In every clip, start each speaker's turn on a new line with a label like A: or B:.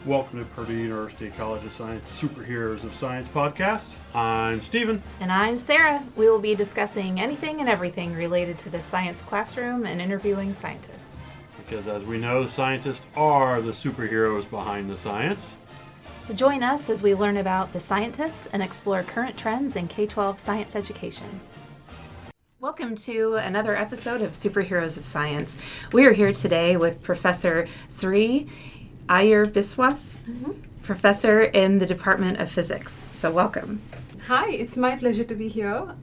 A: Welcome to Purdue University College of Science Superheroes of Science podcast. I'm Stephen.
B: And I'm Sarah. We will be discussing anything and everything related to the science classroom and interviewing scientists.
A: Because as we know, scientists are the superheroes behind the science.
B: So join us as we learn about the scientists and explore current trends in K-12 science education. Welcome to another episode of Superheroes of Science. We are here today with Professor Sri Iyer-Biswas, professor in the Department of Physics. So welcome.
C: Hi, it's my pleasure to be here.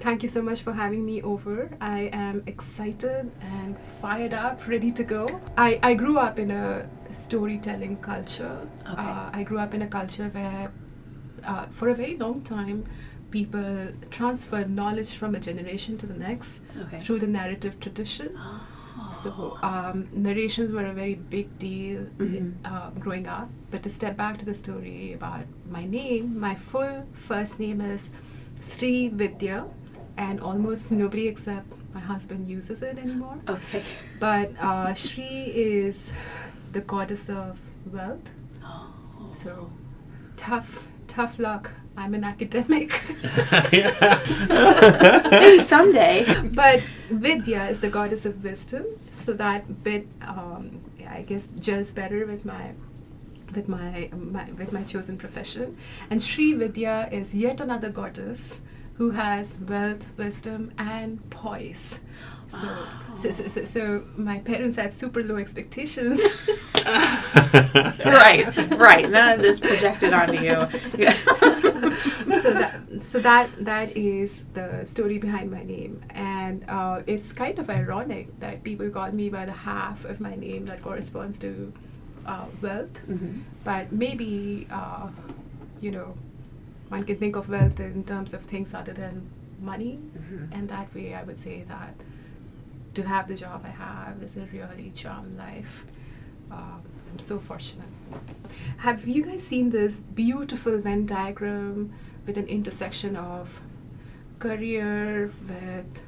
C: Thank you so much for having me over. I am excited and fired up, ready to go. I grew up in a storytelling culture.
B: Okay.
C: I grew up in a culture where, for a very long time, people transferred knowledge from a generation to the next through the narrative tradition. So narrations were a very big deal growing up. But to step back to the story about my name, my full first name is Sri Vidya, and almost nobody except my husband uses it anymore.
B: Okay.
C: But Sri is the goddess of wealth. So tough luck. I'm an academic.
B: Maybe someday.
C: But Vidya is the goddess of wisdom, so that bit, I guess, gels better with my chosen profession. And Sri Vidya is yet another goddess who has wealth, wisdom, and poise. So my parents had super low expectations.
B: Right. None of this projected onto you.
C: So that is the story behind my name, and it's kind of ironic that people call me by the half of my name that corresponds to wealth, but maybe one can think of wealth in terms of things other than money, and that way I would say that to have the job I have is a really charmed life. I'm so fortunate. Have you guys seen this beautiful Venn diagram with an intersection of career, with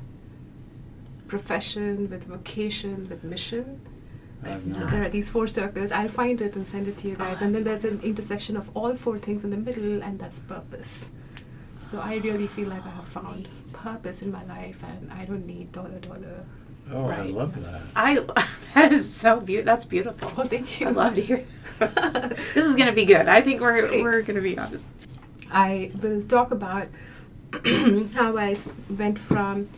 C: profession, with vocation, with mission? There are these 4 circles. I'll find it and send it to you guys. And then there's an intersection of all 4 things in the middle, and that's purpose. So I really feel like I have found purpose in my life, and I don't need dollar.
D: Oh, right. I love that.
B: That is so beautiful. That's beautiful.
C: Oh, thank you.
B: I'd love to hear. This is going to be good. I think we're going to be honest.
C: I will talk about how I went from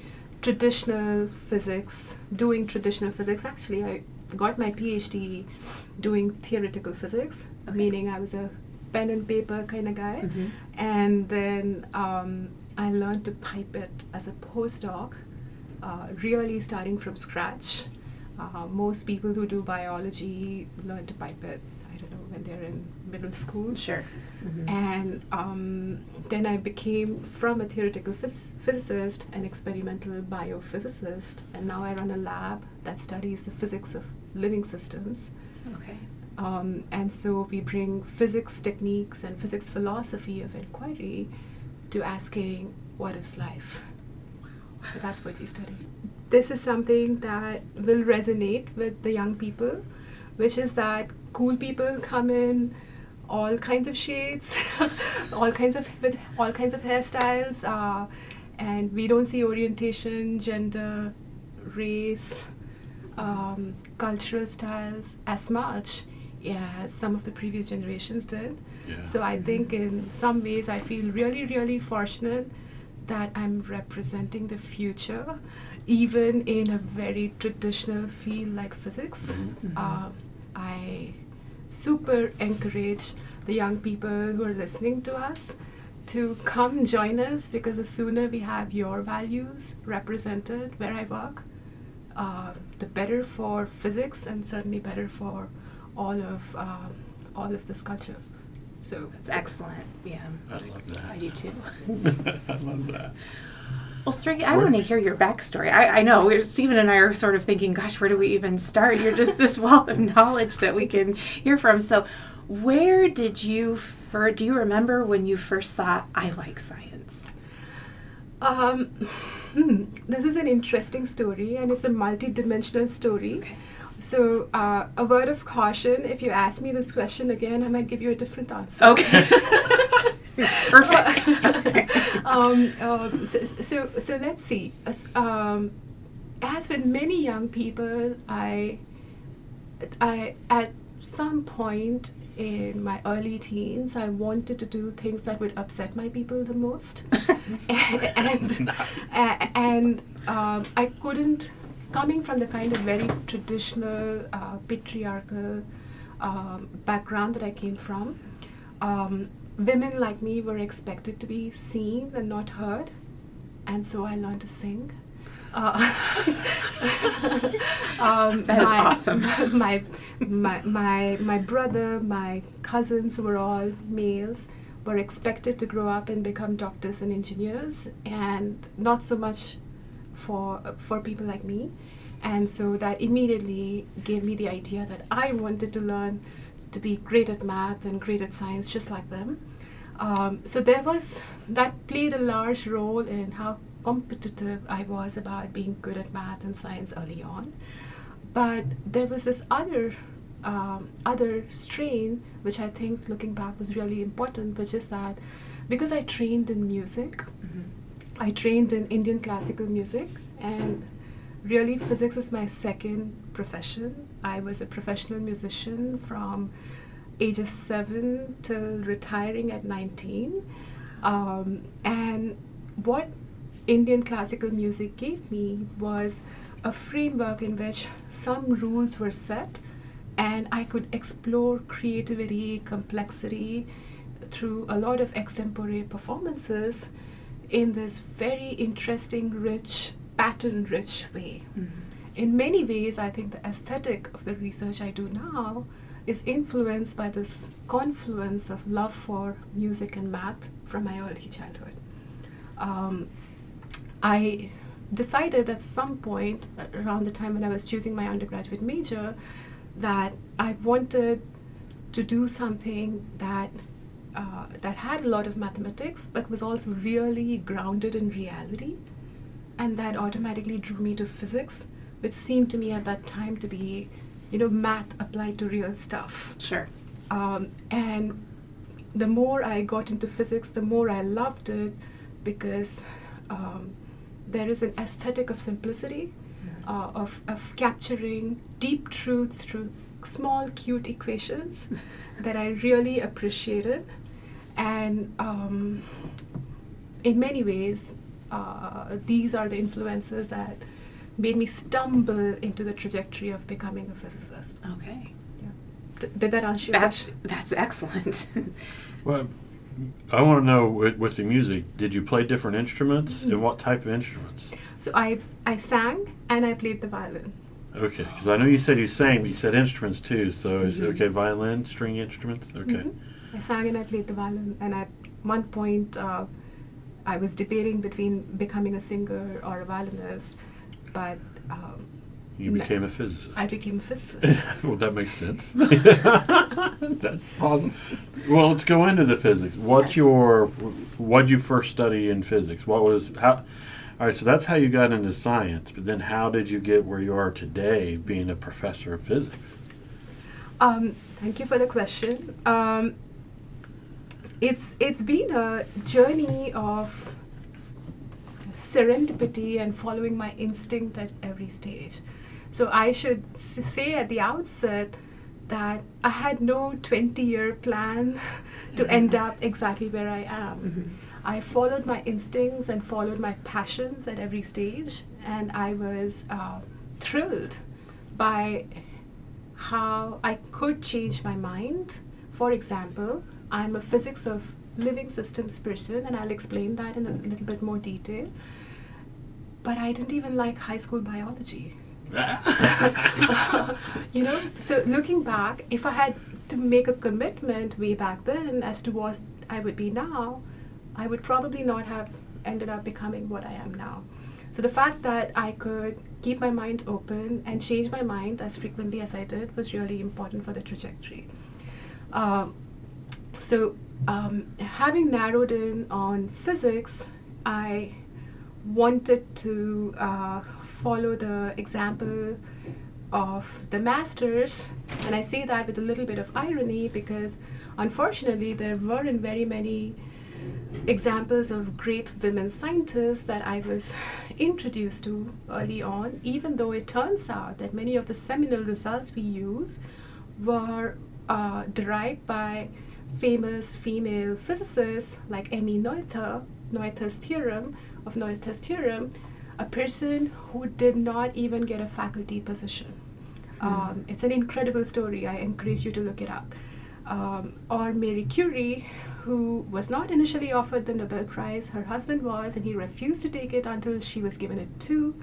C: traditional physics, doing traditional physics. Actually, I got my PhD doing theoretical physics, meaning I was a pen and paper kind of guy. And then I learned to pipe it as a postdoc, really starting from scratch. Most people who do biology learn to pipe it, I don't know, when they're in middle school.
B: Sure.
C: And then I became, from a theoretical physicist, an experimental biophysicist, and now I run a lab that studies the physics of living systems.
B: Okay.
C: And so we bring physics techniques and physics philosophy of inquiry to asking, what is life? So that's what we study. This is something that will resonate with the young people, which is that cool people come in all kinds of shades, with all kinds of hairstyles, and we don't see orientation, gender, race, cultural styles as much as some of the previous generations did.
D: Yeah.
C: So I think in some ways I feel really, really fortunate that I'm representing the future, even in a very traditional field like physics. I super encourage the young people who are listening to us to come join us, because the sooner we have your values represented where I work, the better for physics, and certainly better for all of this culture. So
B: that's excellent. Yeah.
D: I love that.
B: I do too.
D: I love that.
B: Well, Sri, I want to hear your backstory. I know Stephen and I are sort of thinking, gosh, where do we even start? You're just this wealth of knowledge that we can hear from. So where did you, do you remember when you first thought, I like science?
C: This is an interesting story, and it's a multi-dimensional story.
B: Okay.
C: A word of caution, if you ask me this question again, I might give you a different answer.
B: Okay. Perfect.
C: So let's see. As with many young people, I at some point in my early teens, I wanted to do things that would upset my people the most, and I couldn't. Coming from the kind of very traditional patriarchal background that I came from, women like me were expected to be seen and not heard, and so I learned to sing.
B: That is awesome.
C: My brother, my cousins, who were all males, were expected to grow up and become doctors and engineers, and not so much for people like me. And so that immediately gave me the idea that I wanted to learn to be great at math and great at science just like them. So that played a large role in how competitive I was about being good at math and science early on. But there was this other strain, which I think looking back was really important, which is that because I trained in music, I trained in Indian classical music, and really physics is my second profession. I was a professional musician from ages 7 till retiring at 19. And what Indian classical music gave me was a framework in which some rules were set, and I could explore creativity, complexity through a lot of extempore performances in this very interesting, rich, pattern-rich way. In many ways, I think the aesthetic of the research I do now is influenced by this confluence of love for music and math from my early childhood. I decided at some point around the time when I was choosing my undergraduate major that I wanted to do something that had a lot of mathematics but was also really grounded in reality, and that automatically drew me to physics, which seemed to me at that time to be, math applied to real stuff.
B: Sure.
C: And the more I got into physics, the more I loved it, because there is an aesthetic of simplicity, of capturing deep truths through small, cute equations that I really appreciated. And in many ways, these are the influences that made me stumble into the trajectory of becoming a physicist.
B: Okay.
C: Yeah. Did that answer your question?
B: That's excellent.
A: Well, I want to know with the music, did you play different instruments, and what type of instruments?
C: So I sang and I played the violin.
A: Okay, because I know you said you sang, but you said instruments too. So is it okay, violin, string instruments? Okay.
C: I sang and I played the violin, and at one point I was debating between becoming a singer or a violinist, but
A: You became a physicist.
C: I became a physicist.
A: Well, that makes sense. That's awesome. Well, let's go into the physics. What'd you first study in physics? All right, so that's how you got into science, but then how did you get where you are today being a professor of physics?
C: Thank you for the question. It's been a journey of serendipity and following my instinct at every stage. So I should say at the outset that I had no 20-year plan to end up exactly where I am. I followed my instincts and followed my passions at every stage, and I was thrilled by how I could change my mind. For example, I'm a physics of living systems person, and I'll explain that in a little bit more detail. But I didn't even like high school biology. So looking back, if I had to make a commitment way back then as to what I would be now, I would probably not have ended up becoming what I am now. So the fact that I could keep my mind open and change my mind as frequently as I did was really important for the trajectory. Having narrowed in on physics, I wanted to follow the example of the masters, and I say that with a little bit of irony because unfortunately there weren't very many examples of great women scientists that I was introduced to early on, even though it turns out that many of the seminal results we use were derived by famous female physicists like Emmy Noether, Noether's theorem, a person who did not even get a faculty position. It's an incredible story. I encourage you to look it up. Or Marie Curie, who was not initially offered the Nobel Prize. Her husband was, and he refused to take it until she was given it too.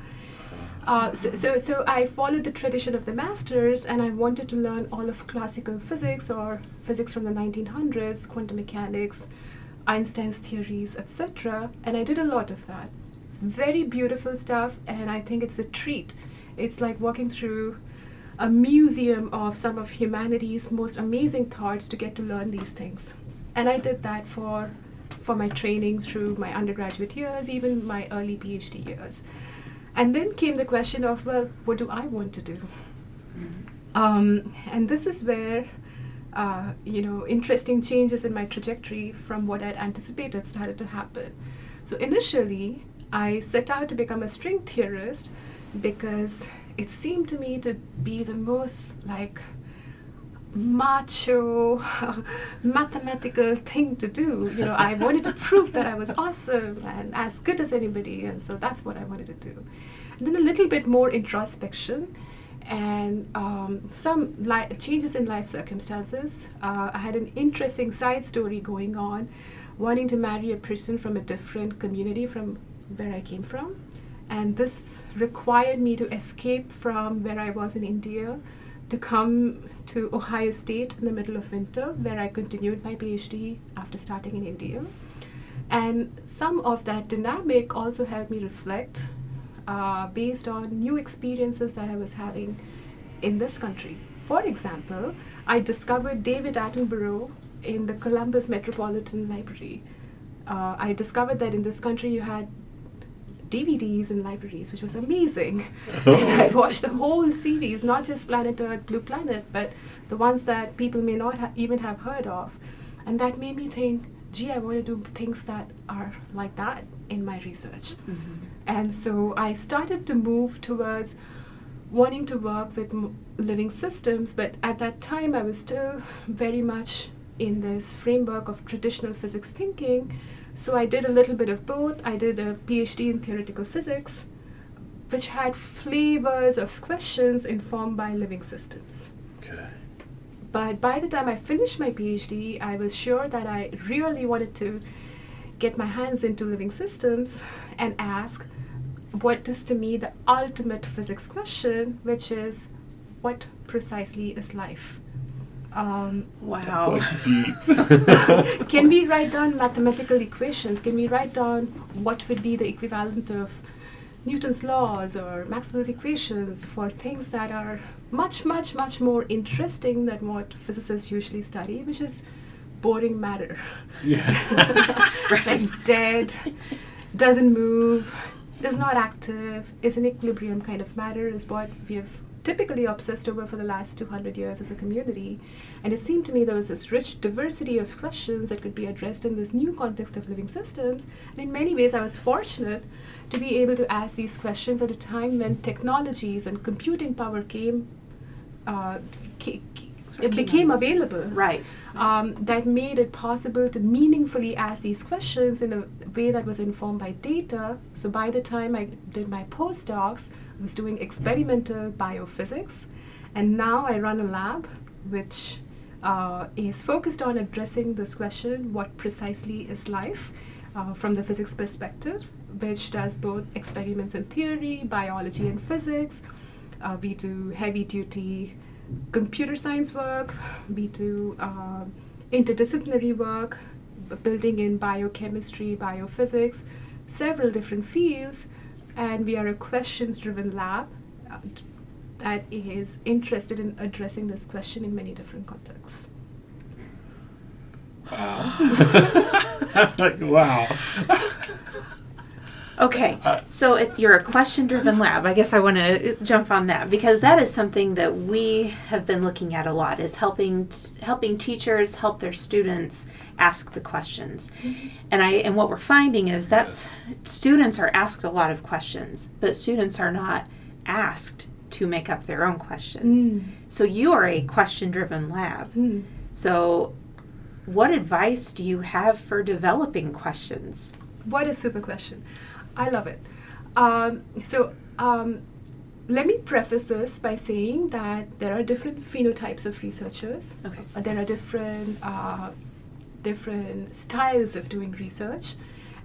C: So I followed the tradition of the masters, and I wanted to learn all of classical physics or physics from the 1900s, quantum mechanics, Einstein's theories, etc. And I did a lot of that. It's very beautiful stuff, and I think it's a treat. It's like walking through a museum of some of humanity's most amazing thoughts to get to learn these things. And I did that for my training through my undergraduate years, even my early PhD years. And then came the question of, well, what do I want to do? And this is where, interesting changes in my trajectory from what I'd anticipated started to happen. So initially, I set out to become a string theorist because it seemed to me to be the most macho mathematical thing to do. I wanted to prove that I was awesome and as good as anybody, and so that's what I wanted to do. And then a little bit more introspection and some changes in life circumstances. I had an interesting side story going on, wanting to marry a person from a different community from where I came from, and this required me to escape from where I was in India to come to Ohio State in the middle of winter, where I continued my PhD after starting in India. And some of that dynamic also helped me reflect based on new experiences that I was having in this country. For example, I discovered David Attenborough in the Columbus Metropolitan Library. I discovered that in this country you had DVDs in libraries, which was amazing. And I watched the whole series, not just Planet Earth, Blue Planet, but the ones that people may not even have heard of. And that made me think, gee, I want to do things that are like that in my research. Mm-hmm. And so I started to move towards wanting to work with living systems, but at that time I was still very much in this framework of traditional physics thinking. So I did a little bit of both. I did a PhD in theoretical physics, which had flavors of questions informed by living systems.
A: Okay.
C: But by the time I finished my PhD, I was sure that I really wanted to get my hands into living systems and ask what is to me the ultimate physics question, which is, what precisely is life?
B: Wow.
A: That's deep.
C: Can we write down mathematical equations? Can we write down what would be the equivalent of Newton's laws or Maxwell's equations for things that are much, much, much more interesting than what physicists usually study, which is boring matter.
A: Yeah.
C: Like dead, doesn't move, is not active, is an equilibrium kind of matter, is what we have typically obsessed over for the last 200 years as a community. And it seemed to me there was this rich diversity of questions that could be addressed in this new context of living systems. And in many ways, I was fortunate to be able to ask these questions at a time when technologies and computing power became available.
B: Right.
C: That made it possible to meaningfully ask these questions in a way that was informed by data. So by the time I did my postdocs, I was doing experimental biophysics, and now I run a lab which is focused on addressing this question, what precisely is life, from the physics perspective, which does both experiments in theory, biology and physics. We do heavy-duty computer science work, we do interdisciplinary work, building in biochemistry, biophysics, several different fields, and we are a questions-driven lab that is interested in addressing this question in many different contexts.
A: Wow. Like, wow.
B: Okay, so you're a question-driven lab. I guess I want to jump on that because that is something that we have been looking at a lot, is helping teachers help their students ask the questions. And what we're finding is that students are asked a lot of questions, but students are not asked to make up their own questions. So you are a question-driven lab. So what advice do you have for developing questions?
C: What a super question. I love it. Let me preface this by saying that there are different phenotypes of researchers.
B: Okay.
C: There are different styles of doing research.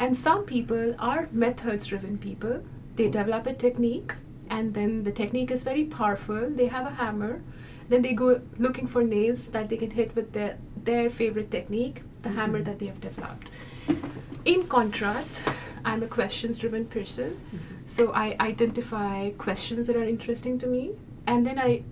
C: And some people are methods-driven people. They develop a technique, and then the technique is very powerful. They have a hammer. Then they go looking for nails that they can hit with their favorite technique, the hammer that they have developed. In contrast, I'm a questions-driven person. So I identify questions that are interesting to me, and then I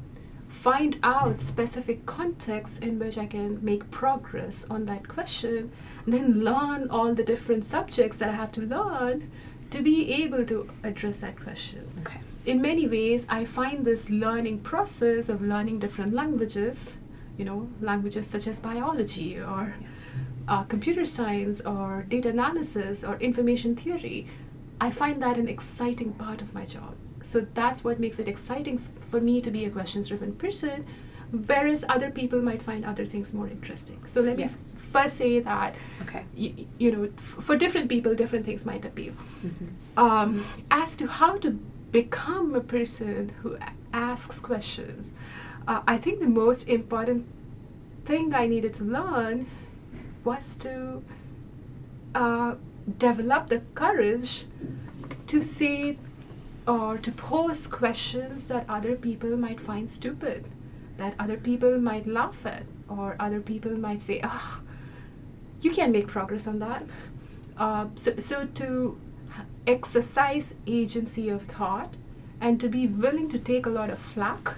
C: find out specific contexts in which I can make progress on that question, and then learn all the different subjects that I have to learn to be able to address that question.
B: Okay.
C: In many ways, I find this learning process of learning different languages, languages such as biology or computer science or data analysis or information theory. I find that an exciting part of my job. So that's what makes it exciting for me to be a questions-driven person, whereas other people might find other things more interesting. So let me first say that, for different people, different things might appeal. As to how to become a person who asks questions, I think the most important thing I needed to learn was to develop the courage to say or to pose questions that other people might find stupid, that other people might laugh at, or other people might say, you can't make progress on that. So to exercise agency of thought and to be willing to take a lot of flack,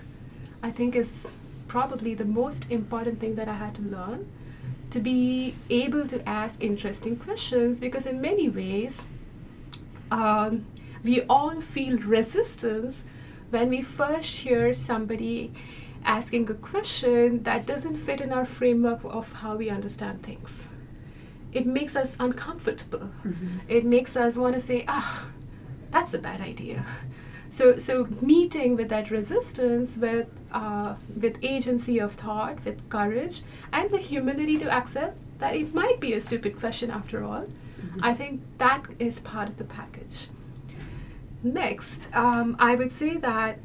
C: I think is probably the most important thing that I had to learn, to be able to ask interesting questions, because in many ways, we all feel resistance when we first hear somebody asking a question that doesn't fit in our framework of how we understand things. It makes us uncomfortable. It makes us want to say, that's a bad idea. So meeting with that resistance with agency of thought, with courage, and the humility to accept that it might be a stupid question after all, I think that is part of the package. Next, I would say that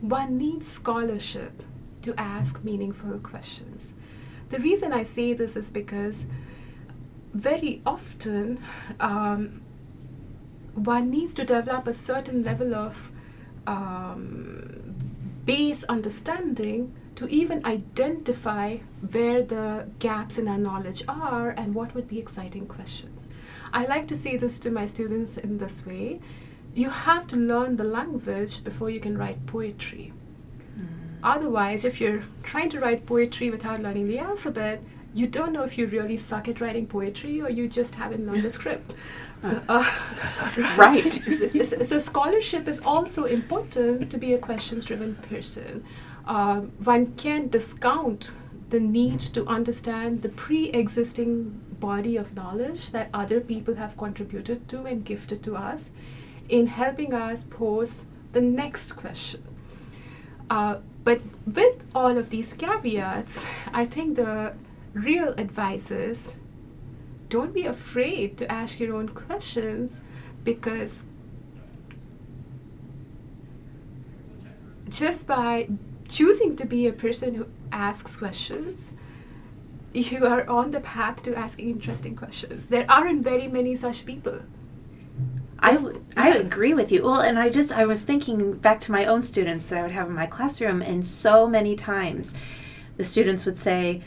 C: one needs scholarship to ask meaningful questions. The reason I say this is because very often one needs to develop a certain level of base understanding to even identify where the gaps in our knowledge are and what would be exciting questions. I like to say this to my students in this way: you have to learn the language before you can write poetry. Otherwise, if you're trying to write poetry without learning the alphabet, you don't know if you really suck at writing poetry or you just haven't learned the script.
B: Right.
C: So scholarship is also important to be a questions-driven person. One can't discount the need to understand the pre-existing body of knowledge that other people have contributed to and gifted to us in helping us pose the next question. But with all of these caveats, I think the real advice is don't be afraid to ask your own questions, because just by choosing to be a person who asks questions, you are on the path to asking interesting questions. There aren't very many such people.
B: I agree with you. Well, and I was thinking back to my own students that I would have in my classroom, and so many times the students would say,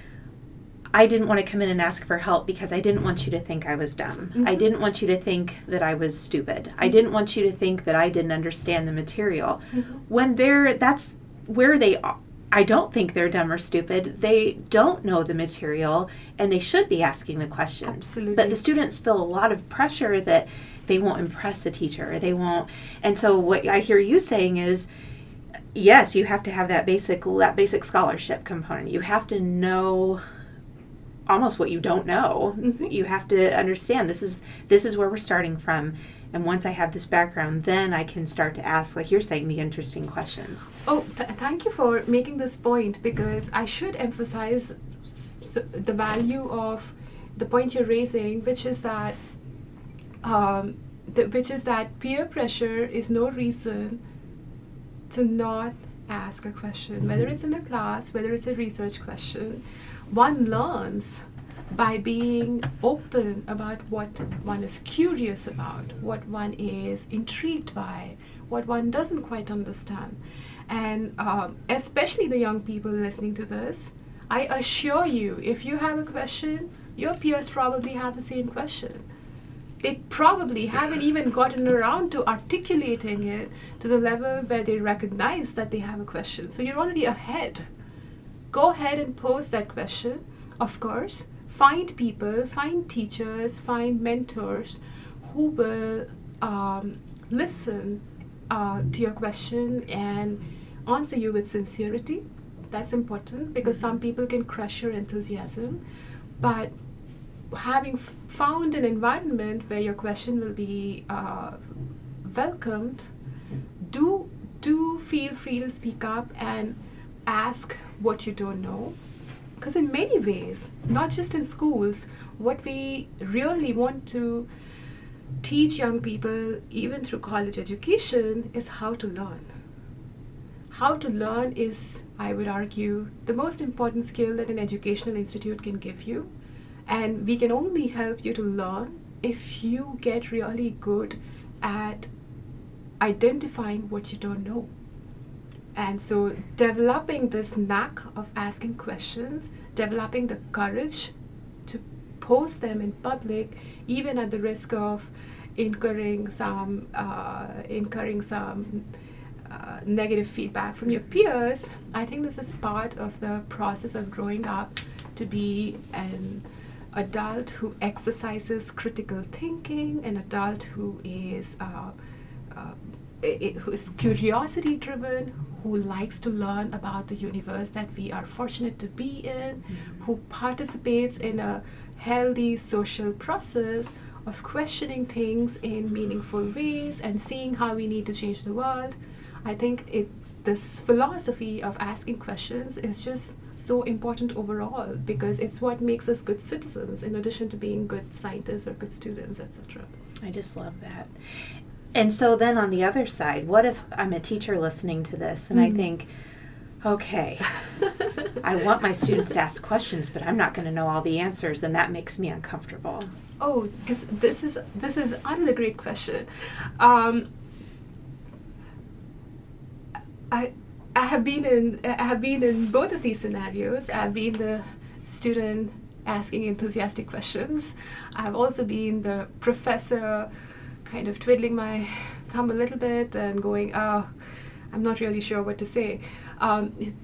B: I didn't want to come in and ask for help because I didn't want you to think I was dumb. I didn't want you to think that I was stupid. I didn't want you to think that I didn't understand the material. When that's where they are. I don't think they're dumb or stupid. They don't know the material, and they should be asking the questions.
C: Absolutely.
B: But the students feel a lot of pressure that they won't impress the teacher. They won't. And so what I hear you saying is, yes, you have to have that basic scholarship component. You have to know almost what you don't know.
C: Mm-hmm.
B: You have to understand this is where we're starting from. And once I have this background, then I can start to ask, like you're saying, the interesting questions.
C: Oh, thank you for making this point, because I should emphasize the value of the point you're raising, which is that peer pressure is no reason to not ask a question, whether it's in a class, whether it's a research question. One learns by being open about what one is curious about, what one is intrigued by, what one doesn't quite understand. And especially the young people listening to this, I assure you, if you have a question, your peers probably have the same question. They probably haven't even gotten around to articulating it to the level where they recognize that they have a question. So you're already ahead. Go ahead and pose that question. Of course, find people, find teachers, find mentors who will listen to your question and answer you with sincerity. That's important, because some people can crush your enthusiasm. But having found an environment where your question will be welcomed, do feel free to speak up and ask what you don't know. Because in many ways, not just in schools, what we really want to teach young people, even through college education, is how to learn. How to learn is, I would argue, the most important skill that an educational institute can give you. And we can only help you to learn if you get really good at identifying what you don't know. And so developing this knack of asking questions, developing the courage to pose them in public, even at the risk of incurring some negative feedback from your peers, I think this is part of the process of growing up to be an adult who exercises critical thinking, an adult who is curiosity driven, who likes to learn about the universe that we are fortunate to be in, who participates in a healthy social process of questioning things in meaningful ways and seeing how we need to change the world. I think this philosophy of asking questions is just so important overall, because it's what makes us good citizens in addition to being good scientists or good students, etc.
B: I just love that. And so then on the other side, what if I'm a teacher listening to this and I think, okay, I want my students to ask questions, but I'm not going to know all the answers, and that makes me uncomfortable.
C: Oh, this is another great question. I have been in both of these scenarios. I've been the student asking enthusiastic questions. I've also been the professor kind of twiddling my thumb a little bit and going, I'm not really sure what to say.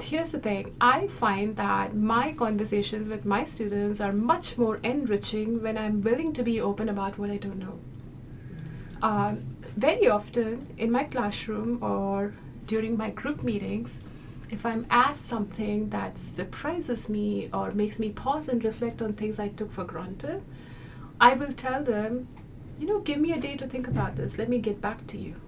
C: Here's the thing. I find that my conversations with my students are much more enriching when I'm willing to be open about what I don't know. Very often in my classroom or during my group meetings, if I'm asked something that surprises me or makes me pause and reflect on things I took for granted, I will tell them, give me a day to think about this. Let me get back to you.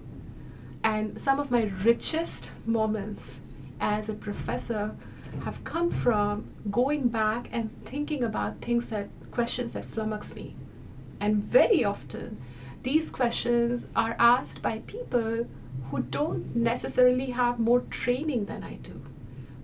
C: And some of my richest moments as a professor have come from going back and thinking about questions that flummox me. And very often, these questions are asked by people who don't necessarily have more training than I do.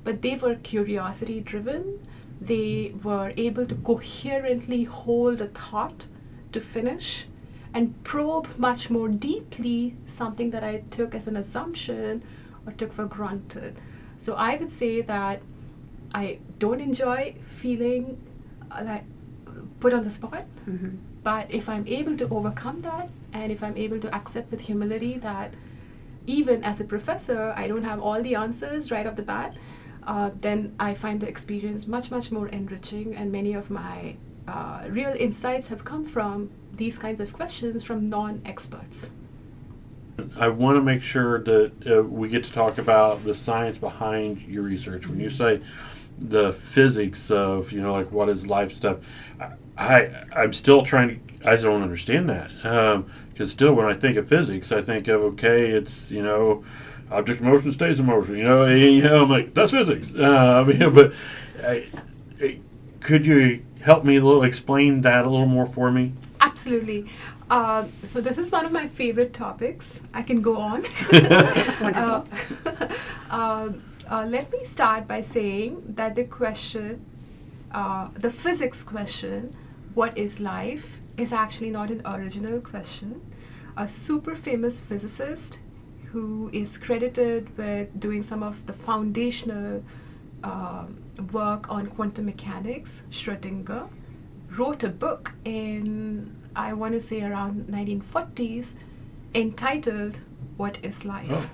C: But they were curiosity driven. They were able to coherently hold a thought to finish and probe much more deeply something that I took as an assumption or took for granted. So I would say that I don't enjoy feeling like put on the spot, but if I'm able to overcome that, and if I'm able to accept with humility that even as a professor, I don't have all the answers right off the bat, then I find the experience much, much more enriching, and many of my peers real insights have come from these kinds of questions from non-experts.
A: I want to make sure that we get to talk about the science behind your research. When you say the physics of, like what is life stuff, I'm still I don't understand that. Because still when I think of physics, I think of, okay, it's, object in motion stays in motion. I'm like, that's physics. But could you help me explain that a little more for me?
C: Absolutely. So this is one of my favorite topics. I can go on. Let me start by saying that the question, the physics question, what is life, is actually not an original question. A super famous physicist who is credited with doing some of the foundational work on quantum mechanics, Schrödinger, wrote a book in, I want to say, around 1940s, entitled "What is Life?"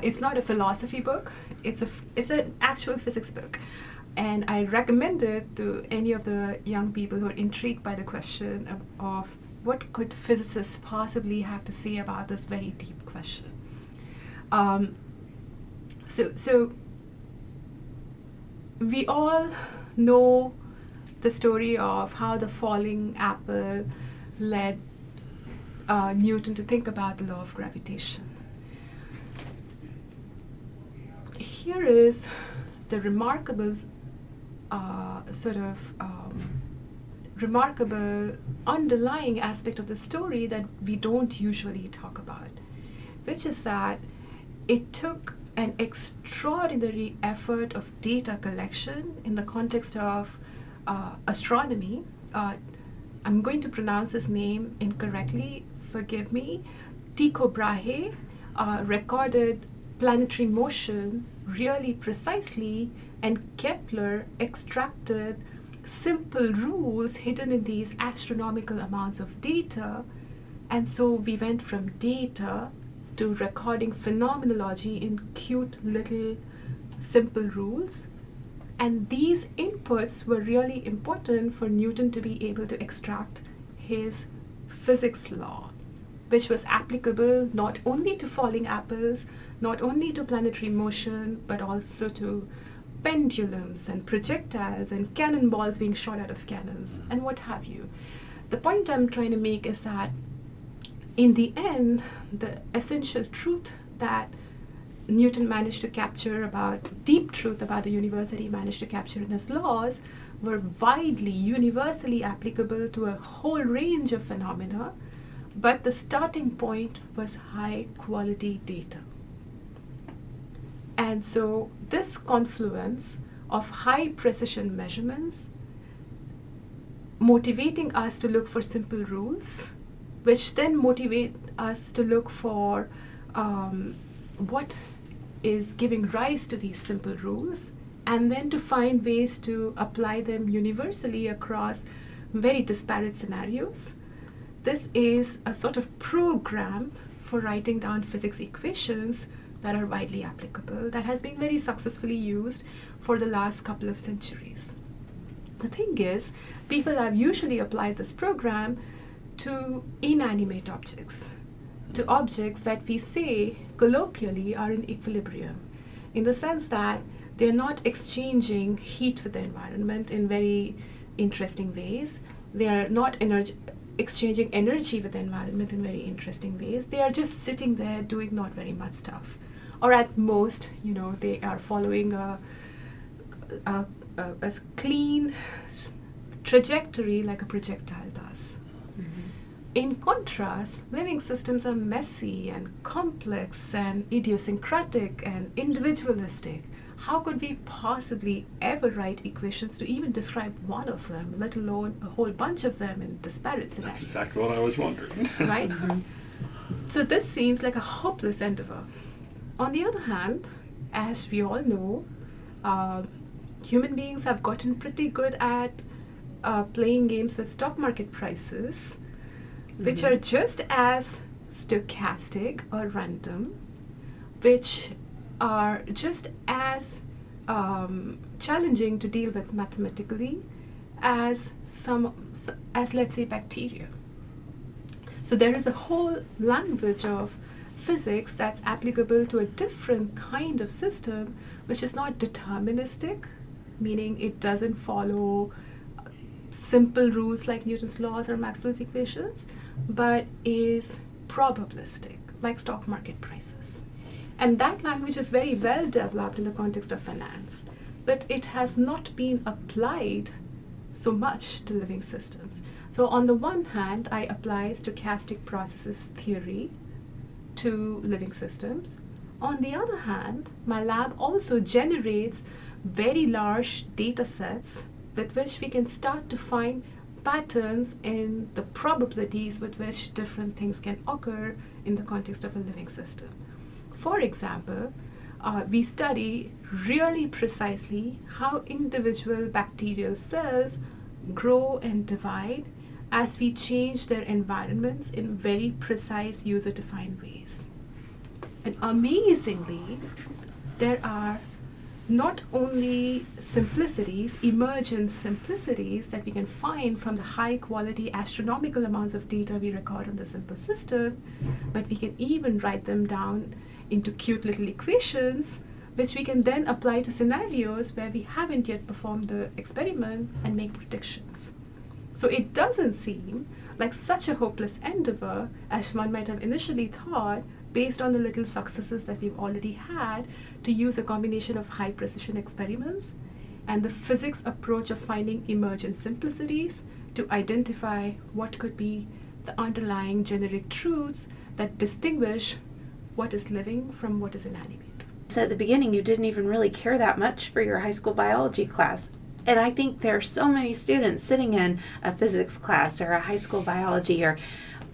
C: It's not a philosophy book; it's an actual physics book, and I recommend it to any of the young people who are intrigued by the question of what could physicists possibly have to say about this very deep question. So we all know the story of how the falling apple led Newton to think about the law of gravitation. Here is the remarkable remarkable underlying aspect of the story that we don't usually talk about, which is that it took an extraordinary effort of data collection in the context of astronomy. I'm going to pronounce his name incorrectly, forgive me. Tycho Brahe recorded planetary motion really precisely, and Kepler extracted simple rules hidden in these astronomical amounts of data. And so we went from data to recording phenomenology in cute little simple rules. And these inputs were really important for Newton to be able to extract his physics law, which was applicable not only to falling apples, not only to planetary motion, but also to pendulums and projectiles and cannonballs being shot out of cannons and what have you. The point I'm trying to make is that in the end, the essential truth that Newton managed to capture deep truth about the universe that he managed to capture in his laws were widely, universally applicable to a whole range of phenomena, but the starting point was high quality data. And so this confluence of high precision measurements motivating us to look for simple rules, which then motivate us to look for what is giving rise to these simple rules, and then to find ways to apply them universally across very disparate scenarios. This is a sort of program for writing down physics equations that are widely applicable, that has been very successfully used for the last couple of centuries. The thing is, people have usually applied this program to inanimate objects, to objects that we say colloquially are in equilibrium, in the sense that they're not exchanging heat with the environment in very interesting ways. They are not exchanging energy with the environment in very interesting ways. They are just sitting there doing not very much stuff. Or at most, they are following a clean trajectory like a projectile does. In contrast, living systems are messy and complex and idiosyncratic and individualistic. How could we possibly ever write equations to even describe one of them, let alone a whole bunch of them in disparate scenarios?
D: That's exactly what I was wondering.
C: Right? So this seems like a hopeless endeavor. On the other hand, as we all know, human beings have gotten pretty good at playing games with stock market prices, which are just as stochastic or random, which are just as challenging to deal with mathematically as let's say bacteria. So there is a whole language of physics that's applicable to a different kind of system, which is not deterministic, meaning it doesn't follow simple rules like Newton's laws or Maxwell's equations, but is probabilistic, like stock market prices. And that language is very well developed in the context of finance, but it has not been applied so much to living systems. So on the one hand, I apply stochastic processes theory to living systems. On the other hand, my lab also generates very large data sets with which we can start to find patterns in the probabilities with which different things can occur in the context of a living system. For example, we study really precisely how individual bacterial cells grow and divide as we change their environments in very precise user-defined ways. And amazingly, there are not only simplicities, emergent simplicities that we can find from the high quality astronomical amounts of data we record on the simple system, but we can even write them down into cute little equations, which we can then apply to scenarios where we haven't yet performed the experiment and make predictions. So it doesn't seem like such a hopeless endeavor as one might have initially thought, based on the little successes that we've already had, to use a combination of high precision experiments and the physics approach of finding emergent simplicities to identify what could be the underlying generic truths that distinguish what is living from what is inanimate.
B: So at the beginning, you didn't even really care that much for your high school biology class. And I think there are so many students sitting in a physics class or a high school biology or,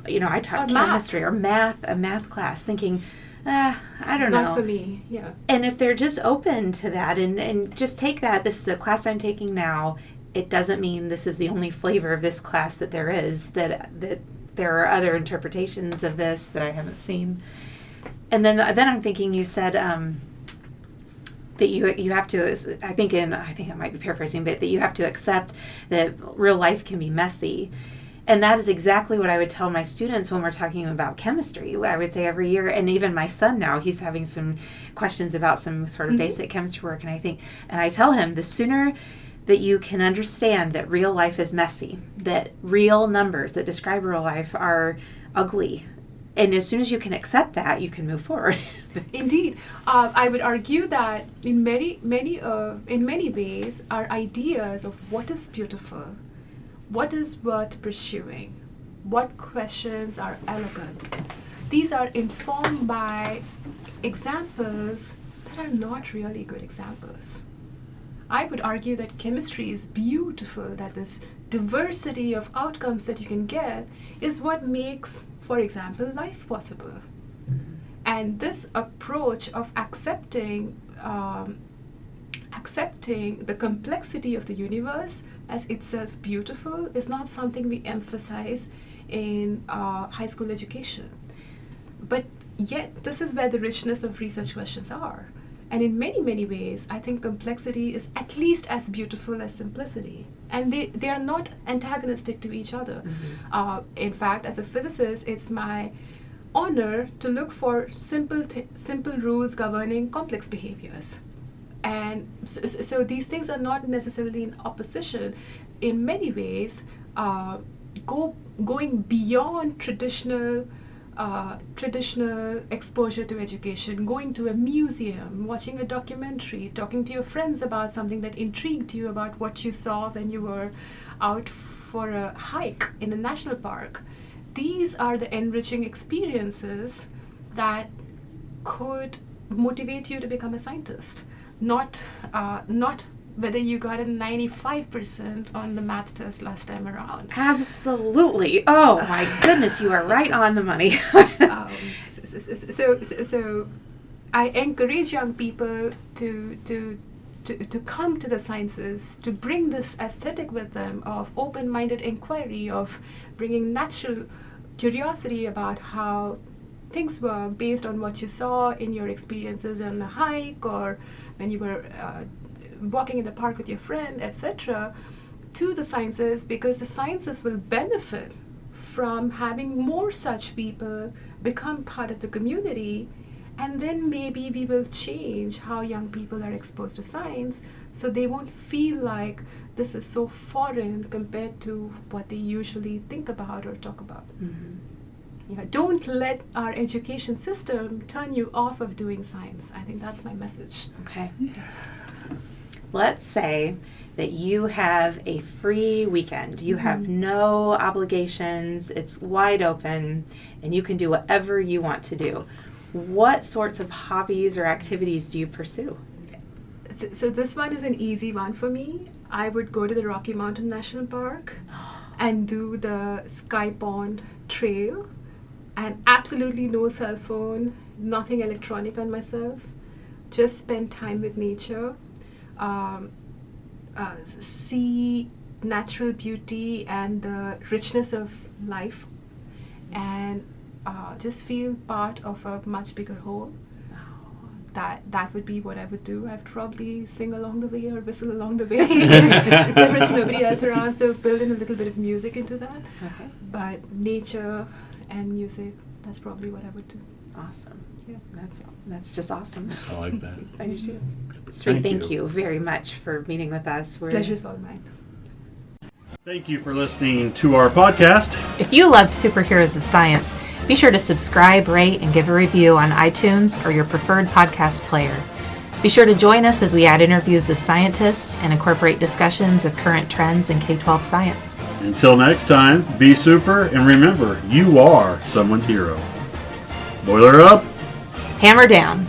B: I taught chemistry or math, a math class, thinking, I don't know.
C: Not for me, yeah.
B: And if they're just open to that and just take that, this is a class I'm taking now, it doesn't mean this is the only flavor of this class that there is, that there are other interpretations of this that I haven't seen. And then I'm thinking, you said that you have to, I think I might be paraphrasing, but that you have to accept that real life can be messy. And that is exactly what I would tell my students when we're talking about chemistry. I would say every year, and even my son now, he's having some questions about some sort of basic chemistry work, and I tell him, the sooner that you can understand that real life is messy, that real numbers that describe real life are ugly, and as soon as you can accept that, you can move forward.
C: Indeed. I would argue that in many ways, our ideas of what is beautiful, what is worth pursuing, what questions are elegant, these are informed by examples that are not really good examples. I would argue that chemistry is beautiful, that this diversity of outcomes that you can get is what makes, for example, life possible. And this approach of accepting the complexity of the universe as itself beautiful is not something we emphasize in high school education. But yet, this is where the richness of research questions are. And in many, many ways, I think complexity is at least as beautiful as simplicity. And they are not antagonistic to each other. In fact, as a physicist, it's my honor to look for simple rules governing complex behaviors. And so these things are not necessarily in opposition. In many ways, going beyond traditional exposure to education, going to a museum, watching a documentary, talking to your friends about something that intrigued you about what you saw when you were out for a hike in a national park. These are the enriching experiences that could motivate you to become a scientist, not whether you got a 95% on the math test last time around.
B: Absolutely. Oh my goodness, you are right on the money.
C: So I encourage young people to come to the sciences, to bring this aesthetic with them of open-minded inquiry, of bringing natural curiosity about how things work based on what you saw in your experiences on a hike or when you were walking in the park with your friend, etc., to the sciences, because the sciences will benefit from having more such people become part of the community. And then maybe we will change how young people are exposed to science, so they won't feel like this is so foreign compared to what they usually think about or talk about. Yeah, don't let our education system turn you off of doing science. I think that's my message.
B: Okay. Let's say that you have a free weekend. You have no obligations. It's wide open, and you can do whatever you want to do. What sorts of hobbies or activities do you pursue?
C: So this one is an easy one for me. I would go to the Rocky Mountain National Park and do the Sky Pond Trail, and absolutely no cell phone, nothing electronic on myself. Just spend time with nature, see natural beauty and the richness of life, and just feel part of a much bigger whole. That would be what I would do. I'd probably sing along the way or whistle along the way if there was nobody else around, so build in a little bit of music into that.
B: Okay.
C: But nature and music, that's probably what I would do.
B: Awesome.
C: Yeah.
B: That's just awesome.
A: I like that.
B: I do too. Sri, thank you very much for meeting with us.
C: Pleasure's all mine.
A: Thank you for listening to our podcast.
B: If you love Superheroes of Science, be sure to subscribe, rate, and give a review on iTunes or your preferred podcast player. Be sure to join us as we add interviews of scientists and incorporate discussions of current trends in K-12 science.
A: Until next time, be super, and remember, you are someone's hero. Boiler up.
B: Hammer down.